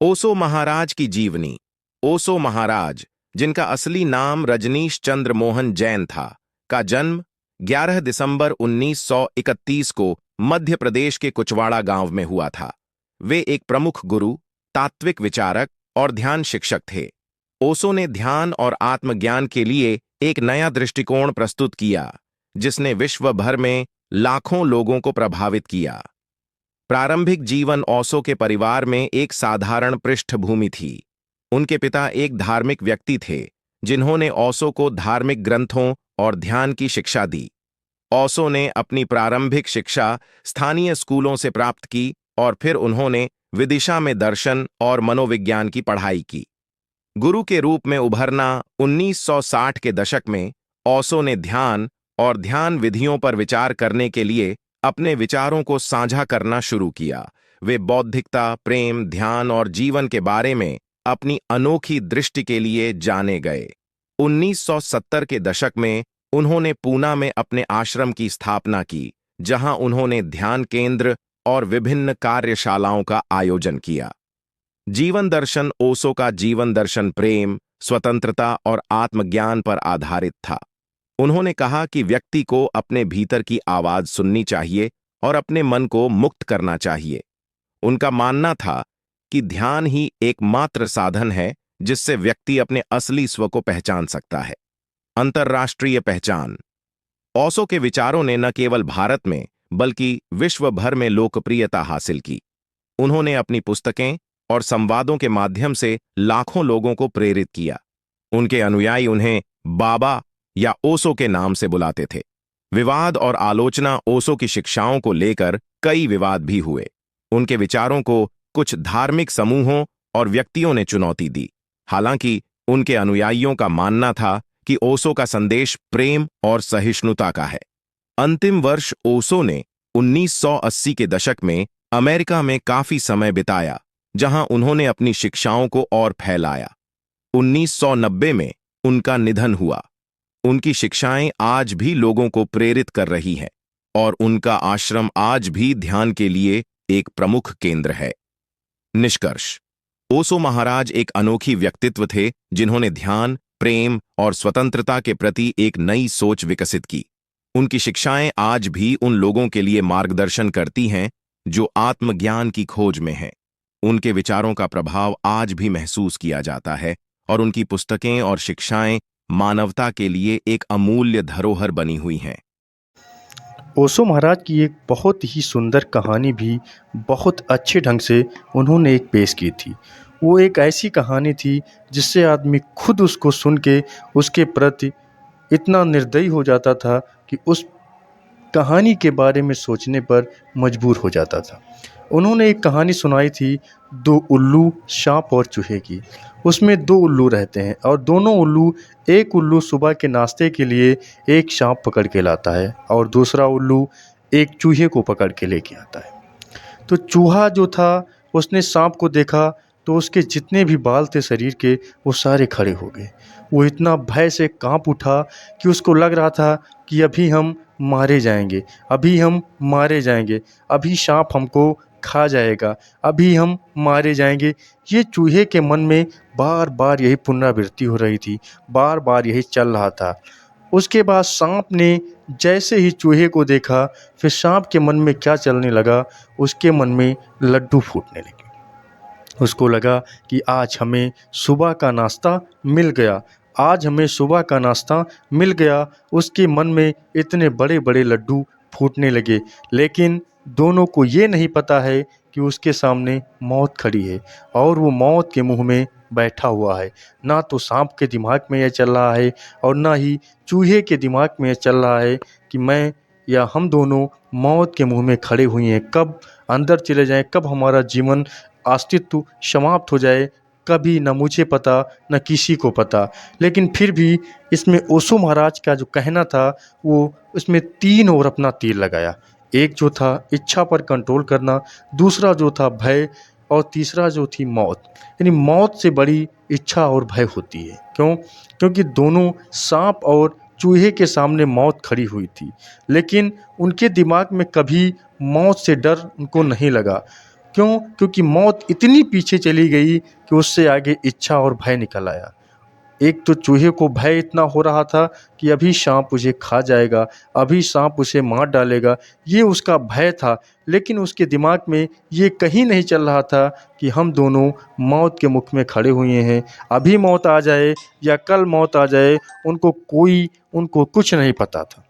ओशो महाराज की जीवनी। ओशो महाराज, जिनका असली नाम रजनीश चंद्र मोहन जैन था, का जन्म 11 दिसंबर 1931 को मध्य प्रदेश के कुचवाड़ा गांव में हुआ था। वे एक प्रमुख गुरु, तात्विक विचारक और ध्यान शिक्षक थे। ओशो ने ध्यान और आत्मज्ञान के लिए एक नया दृष्टिकोण प्रस्तुत किया, जिसने विश्व भर में लाखों लोगों को प्रभावित किया। प्रारंभिक जीवन ओशो के परिवार में एक साधारण पृष्ठभूमि थी। उनके पिता एक धार्मिक व्यक्ति थे, जिन्होंने ओशो को धार्मिक ग्रंथों और ध्यान की शिक्षा दी। ओशो ने अपनी प्रारंभिक शिक्षा स्थानीय स्कूलों से प्राप्त की और फिर उन्होंने विदिशा में दर्शन और मनोविज्ञान की पढ़ाई की। गुरु के रूप में उभरना 1960 के दशक में ओशो ने ध्यान और ध्यान विधियों पर विचार करने के लिए अपने विचारों को साझा करना शुरू किया। वे बौद्धिकता, प्रेम, ध्यान और जीवन के बारे में अपनी अनोखी दृष्टि के लिए जाने गए। 1970 के दशक में उन्होंने पूना में अपने आश्रम की स्थापना की, जहां उन्होंने ध्यान केंद्र और विभिन्न कार्यशालाओं का आयोजन किया। जीवन दर्शन ओशो का जीवन दर्शन प्रेम, स्वतंत्रता और आत्मज्ञान पर आधारित था। उन्होंने कहा कि व्यक्ति को अपने भीतर की आवाज सुननी चाहिए और अपने मन को मुक्त करना चाहिए। उनका मानना था कि ध्यान ही एकमात्र साधन है जिससे व्यक्ति अपने असली स्व को पहचान सकता है। अंतर्राष्ट्रीय पहचान। ओशो के विचारों ने न केवल भारत में बल्कि विश्व भर में लोकप्रियता हासिल की। उन्होंने अपनी पुस्तकें और संवादों के माध्यम से लाखों लोगों को प्रेरित किया। उनके अनुयायी उन्हें बाबा या ओशो के नाम से बुलाते थे। विवाद और आलोचना। ओशो की शिक्षाओं को लेकर कई विवाद भी हुए। उनके विचारों को कुछ धार्मिक समूहों और व्यक्तियों ने चुनौती दी। हालांकि उनके अनुयायियों का मानना था कि ओशो का संदेश प्रेम और सहिष्णुता का है। अंतिम वर्ष ओशो ने 1980 के दशक में अमेरिका में काफी समय बिताया, जहां उन्होंने अपनी शिक्षाओं को और फैलाया। 1990 में उनका निधन हुआ। उनकी शिक्षाएं आज भी लोगों को प्रेरित कर रही हैं और उनका आश्रम आज भी ध्यान के लिए एक प्रमुख केंद्र है। निष्कर्ष। ओशो महाराज एक अनोखी व्यक्तित्व थे, जिन्होंने ध्यान, प्रेम और स्वतंत्रता के प्रति एक नई सोच विकसित की। उनकी शिक्षाएं आज भी उन लोगों के लिए मार्गदर्शन करती हैं जो आत्मज्ञान की खोज में हैं। उनके विचारों का प्रभाव आज भी महसूस किया जाता है और उनकी पुस्तकें और शिक्षाएं मानवता के लिए एक अमूल्य धरोहर बनी हुई हैं। ओशो महाराज की एक बहुत ही सुंदर कहानी भी बहुत अच्छे ढंग से उन्होंने एक पेश की थी। वो एक ऐसी कहानी थी जिससे आदमी खुद उसको सुन के उसके प्रति इतना निर्दयी हो जाता था कि उस कहानी के बारे में सोचने पर मजबूर हो जाता था। उन्होंने एक कहानी सुनाई थी, दो उल्लू, सांप और चूहे की। उसमें दो उल्लू रहते हैं और दोनों उल्लू, एक उल्लू सुबह के नाश्ते के लिए एक सांप पकड़ के लाता है और दूसरा उल्लू एक चूहे को पकड़ के लेके आता है। तो चूहा जो था, उसने सांप को देखा तो उसके जितने भी बाल थे शरीर के, वो सारे खड़े हो गए। वो इतना भय से कांप उठा कि उसको लग रहा था कि अभी हम मारे जाएंगे, अभी हम मारे जाएंगे, अभी सांप हमको खा जाएगा, अभी हम मारे जाएंगे। ये चूहे के मन में बार बार यही पुनरावृत्ति हो रही थी, बार बार यही चल रहा था। उसके बाद सांप ने जैसे ही चूहे को देखा, फिर सांप के मन में क्या चलने लगा, उसके मन में लड्डू फूटने लगे। उसको लगा कि आज हमें सुबह का नाश्ता मिल गया, आज हमें सुबह का नाश्ता मिल गया। उसके मन में इतने बड़े बड़े लड्डू फूटने लगे। लेकिन दोनों को ये नहीं पता है कि उसके सामने मौत खड़ी है और वो मौत के मुंह में बैठा हुआ है। ना तो सांप के दिमाग में यह चल रहा है और ना ही चूहे के दिमाग में यह चल रहा है कि मैं या हम दोनों मौत के मुंह में खड़े हुए हैं, कब अंदर चले जाएं, कब हमारा जीवन अस्तित्व समाप्त हो जाए, कभी न मुझे पता न किसी को पता। लेकिन फिर भी इसमें ओशो महाराज का जो कहना था, वो उसमें तीन और अपना तीर लगाया। एक जो था इच्छा पर कंट्रोल करना, दूसरा जो था भय, और तीसरा जो थी मौत। यानी मौत से बड़ी इच्छा और भय होती है। क्यों? क्योंकि दोनों सांप और चूहे के सामने मौत खड़ी हुई थी, लेकिन उनके दिमाग में कभी मौत से डर उनको नहीं लगा। क्यों? क्योंकि मौत इतनी पीछे चली गई कि उससे आगे इच्छा और भय निकल आया। एक तो चूहे को भय इतना हो रहा था कि अभी साँप उसे खा जाएगा, अभी साँप उसे मार डालेगा, ये उसका भय था। लेकिन उसके दिमाग में ये कहीं नहीं चल रहा था कि हम दोनों मौत के मुख में खड़े हुए हैं। अभी मौत आ जाए या कल मौत आ जाए, उनको कुछ नहीं पता था।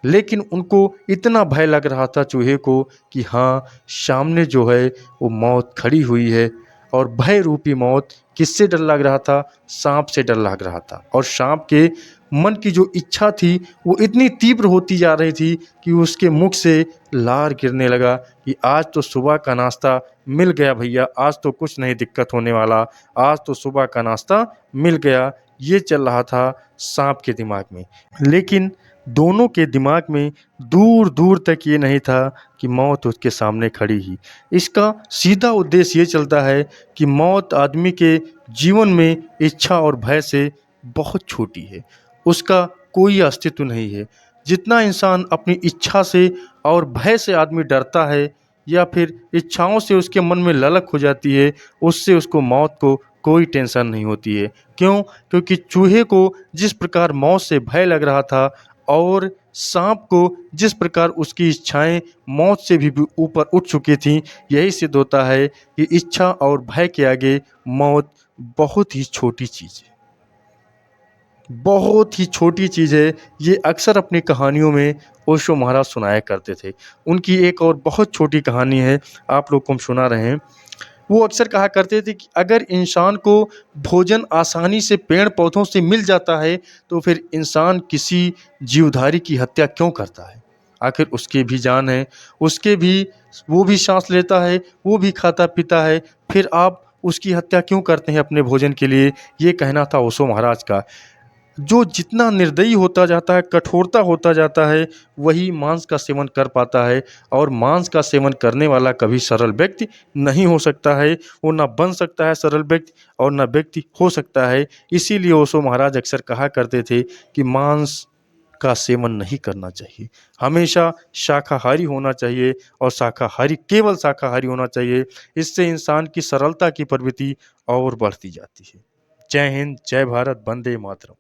लेकिन उनको इतना भय लग रहा था चूहे को कि हाँ, सामने जो है वो मौत खड़ी हुई है। और भय रूपी मौत किससे डर लग रहा था? साँप से डर लग रहा था। और साँप के मन की जो इच्छा थी वो इतनी तीव्र होती जा रही थी कि उसके मुख से लार गिरने लगा कि आज तो सुबह का नाश्ता मिल गया भैया, आज तो कुछ नहीं दिक्कत होने वाला, आज तो सुबह का नाश्ता मिल गया। ये चल रहा था साँप के दिमाग में। लेकिन दोनों के दिमाग में दूर-दूर तक ये नहीं था कि मौत उसके सामने खड़ी ही। इसका सीधा उद्देश्य ये चलता है कि मौत आदमी के जीवन में इच्छा और भय से बहुत छोटी है। उसका कोई अस्तित्व नहीं है। जितना इंसान अपनी इच्छा से और भय से आदमी डरता है या फिर इच्छाओं से उसके मन में ललक हो जाती है, उससे उसको मौत को कोई टेंशन नहीं होती है। क्यों? क्योंकि चूहे को जिस प्रकार मौत से भय लग रहा था और साँप को जिस प्रकार उसकी इच्छाएँ मौत से भी ऊपर उठ चुकी थीं, यही सिद्ध होता है कि इच्छा और भय के आगे मौत बहुत ही छोटी चीज़ है। बहुत ही छोटी चीज़ है। ये अक्सर अपनी कहानियों में ओशो महाराज सुनाया करते थे। उनकी एक और बहुत छोटी कहानी है, आप लोग को हम सुना रहे हैं। वो अक्सर कहा करते थे कि अगर इंसान को भोजन आसानी से पेड़-पौधों से मिल जाता है, तो फिर इंसान किसी जीवधारी की हत्या क्यों करता है? आखिर उसकी भी जान है, उसके भी वो भी साँस लेता है, वो भी खाता-पीता है, फिर आप उसकी हत्या क्यों करते हैं अपने भोजन के लिए? ये कहना था ओशो महाराज का। जो जितना निर्दयी होता जाता है, कठोरता होता जाता है, वही मांस का सेवन कर पाता है। और मांस का सेवन करने वाला कभी सरल व्यक्ति नहीं हो सकता है। वो ना बन सकता है सरल व्यक्ति और ना व्यक्ति हो सकता है। इसीलिए ओशो महाराज अक्सर कहा करते थे कि मांस का सेवन नहीं करना चाहिए। हमेशा शाकाहारी होना चाहिए और शाकाहारी केवल शाकाहारी होना चाहिए। इससे इंसान की सरलता की प्रवृत्ति और बढ़ती जाती है। जय हिंद, जय भारत, वंदे मातरम।